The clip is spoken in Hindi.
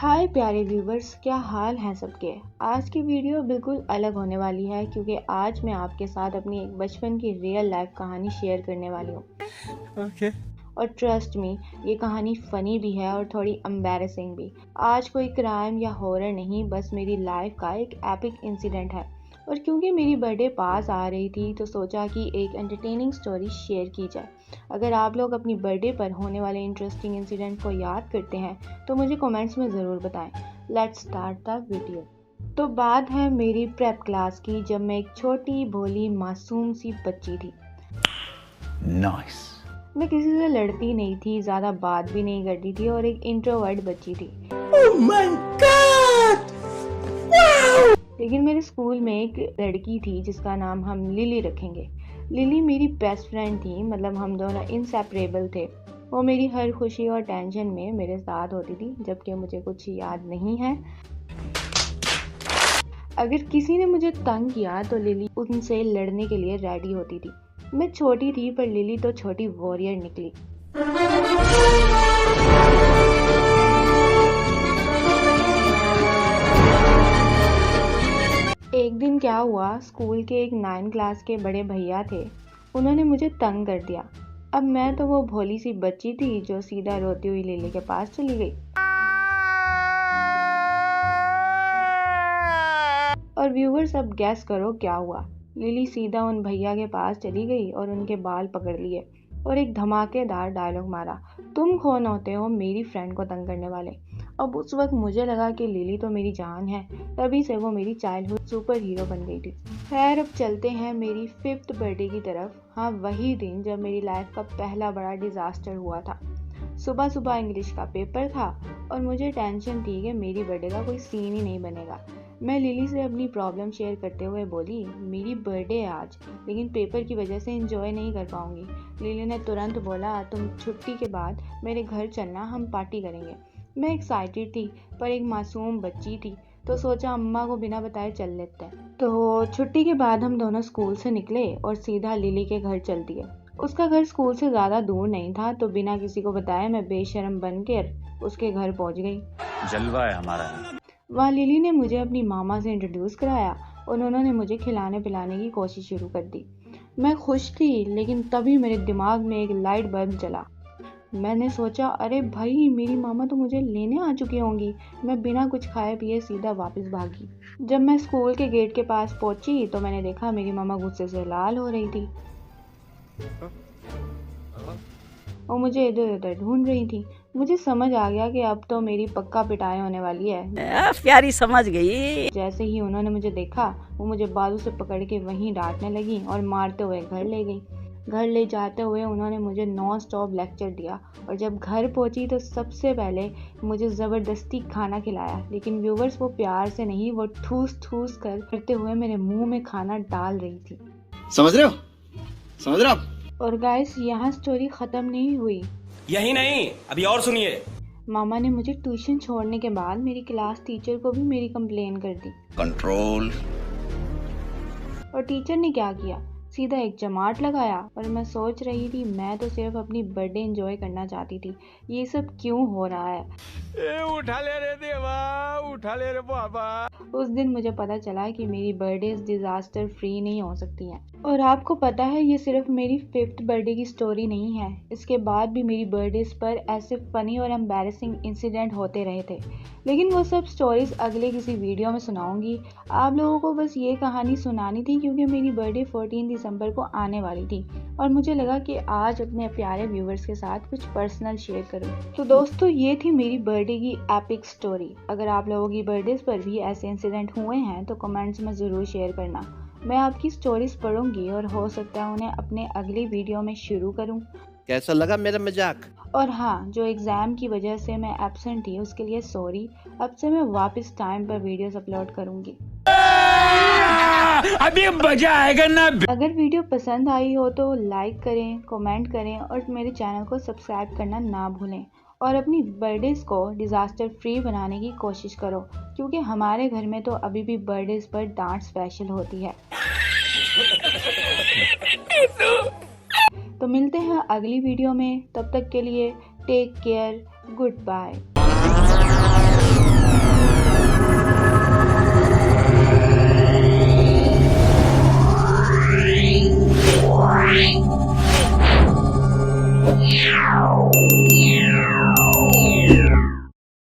हाय प्यारे व्यूवर्स, क्या हाल हैं सबके। आज की वीडियो बिल्कुल अलग होने वाली है क्योंकि आज मैं आपके साथ अपनी एक बचपन की रियल लाइफ कहानी शेयर करने वाली हूँ। और ट्रस्ट मी, ये कहानी फनी भी है और थोड़ी एम्बैरेसिंग भी। आज कोई क्राइम या हॉरर नहीं, बस मेरी लाइफ का एक एपिक इंसिडेंट है। और क्योंकि मेरी बर्थडे पास आ रही थी तो सोचा कि एक एंटरटेनिंग स्टोरी शेयर की जाए। अगर आप लोग अपनी बर्थडे पर होने वाले इंटरेस्टिंग इंसिडेंट को याद करते हैं तो मुझे कमेंट्स में ज़रूर बताएं। Let's start the video. तो बात है मेरी प्रेप क्लास की, जब मैं एक छोटी भोली मासूम सी बच्ची थी। Nice. मैं किसी से लड़ती नहीं थी, ज़्यादा बात भी नहीं करती थी और एक इंट्रोवर्ट बच्ची थी। Oh my God! Wow! लेकिन मेरे स्कूल में एक लड़की थी जिसका नाम हम लिली रखेंगे। लिली मेरी बेस्ट फ्रेंड थी, मतलब हम दोनों इंसेपरेबल थे। वो मेरी हर खुशी और टेंशन में मेरे साथ होती थी, जबकि मुझे कुछ याद नहीं है। अगर किसी ने मुझे तंग किया तो लिली उनसे लड़ने के लिए रेडी होती थी। मैं छोटी थी पर लिली तो छोटी वॉरियर निकली। एक दिन क्या हुआ, स्कूल के एक 9 क्लास के बड़े भैया थे, उन्होंने मुझे तंग कर दिया। अब मैं तो वो भोली सी बच्ची थी जो सीधा रोती हुई लिली के पास चली गई। और व्यूवर्स, अब गैस करो क्या हुआ। लिली सीधा उन भैया के पास चली गई और उनके बाल पकड़ लिए और एक धमाकेदार डायलॉग मारा, तुम कौन होते हो मेरी फ्रेंड को तंग करने वाले। अब उस वक्त मुझे लगा कि लिली तो मेरी जान है, तभी से वो मेरी चाइल्डहुड सुपर हीरो बन गई थी। खैर, अब चलते हैं मेरी 5th बर्थडे की तरफ। हाँ, वही दिन जब मेरी लाइफ का पहला बड़ा डिजास्टर हुआ था। सुबह सुबह इंग्लिश का पेपर था और मुझे टेंशन थी कि मेरी बर्थडे का कोई सीन ही नहीं बनेगा। मैं लिली से अपनी प्रॉब्लम शेयर करते हुए बोली, मेरी बर्थडे है आज, लेकिन पेपर की वजह से एंजॉय नहीं कर पाऊंगी। लिली ने तुरंत बोला, तुम छुट्टी के बाद मेरे घर चलना, हम पार्टी करेंगे। मैं एक्साइटेड थी पर एक मासूम बच्ची थी तो सोचा अम्मा को बिना बताए चल लेते हैं। तो छुट्टी के बाद हम दोनों स्कूल से निकले और सीधा लिली के घर चल दिए। उसका घर स्कूल से ज़्यादा दूर नहीं था तो बिना किसी को बताए मैं बेशर्म बनकर उसके घर पहुंच गई। जलवा है हमारा। वहाँ लिली ने मुझे अपनी मामा से इंट्रोड्यूस कराया और उन्होंने मुझे खिलाने पिलाने की कोशिश शुरू कर दी। मैं खुश थी, लेकिन तभी मेरे दिमाग में एक लाइट बल्ब जला। मैंने सोचा, अरे भाई, मेरी मामा तो मुझे लेने आ चुकी होंगी। मैं बिना कुछ खाए पिए सीधा वापस भागी। जब मैं स्कूल के गेट के पास पहुंची तो मैंने देखा मेरी मामा गुस्से से लाल हो रही थी और मुझे इधर उधर ढूंढ रही थी। मुझे समझ आ गया कि अब तो मेरी पक्का पिटाई होने वाली है। प्यारी समझ गई। जैसे ही उन्होंने मुझे देखा, वो मुझे बाजू से पकड़ के वहीं डांटने लगी और मारते हुए घर ले गई। घर ले जाते हुए उन्होंने मुझे नॉन स्टॉप लेक्चर दिया और जब घर पहुंची तो सबसे पहले मुझे ज़बरदस्ती खाना खिलाया। लेकिन व्यूवर्स, वो प्यार से नहीं, वो ठूस ठूस करते हुए मेरे मुंह में खाना डाल रही थी। समझ रहे हो? और गाइस, यहाँ स्टोरी ख़त्म नहीं हुई। यही नहीं, अभी और सुनिए। मामा ने मुझे ट्यूशन छोड़ने के बाद मेरी क्लास टीचर को भी मेरी कंप्लेन कर दी। कंट्रोल। और टीचर ने क्या किया, सीधा एक जमाट लगाया। और मैं सोच रही थी, मैं तो सिर्फ अपनी बर्थडे एंजॉय करना चाहती थी, ये सब क्यों हो रहा है। उठा ले रे देवा, उठा ले रे बाबा। उस दिन मुझे पता चला कि मेरी बर्थडे डिजास्टर फ्री नहीं हो सकती हैं। और आपको पता है, ये सिर्फ मेरी 5th बर्थडे की स्टोरी नहीं है। इसके बाद भी मेरी बर्थडेज पर ऐसे फनी और एम्बैरेसिंग इंसिडेंट होते रहे थे, लेकिन वो सब स्टोरीज अगले किसी वीडियो में सुनाऊंगी। आप लोगों को बस ये कहानी सुनानी थी क्योंकि मेरी बर्थडे 14 दिसंबर को आने वाली थी और मुझे लगा कि आज अपने प्यारे व्यूवर्स के साथ कुछ पर्सनल शेयर करूं। तो दोस्तों, ये थी मेरी बर्थडे की एपिक स्टोरी। अगर आप लोगों की बर्थडेज पर भी ऐसे इंसिडेंट हुए हैं तो कमेंट्स में ज़रूर शेयर करना। मैं आपकी स्टोरीज पढ़ूंगी और हो सकता है उन्हें अपने अगली वीडियो में शुरू करूं। कैसा लगा मेरा मजाक? और हाँ, जो एग्ज़ाम की वजह से मैं एब्सेंट थी उसके लिए सॉरी। अब से मैं वापस टाइम पर वीडियोस अपलोड करूंगी। अभी मजा आएगा ना। अगर वीडियो पसंद आई हो तो लाइक करें, कमेंट करें और मेरे चैनल को सब्सक्राइब करना ना भूलें। और अपनी बर्थडेज को डिज़ास्टर फ्री बनाने की कोशिश करो, क्योंकि हमारे घर में तो अभी भी बर्थडेज पर डांट स्पेशल होती है। तो मिलते हैं अगली वीडियो में, तब तक के लिए टेक केयर, गुड बाय।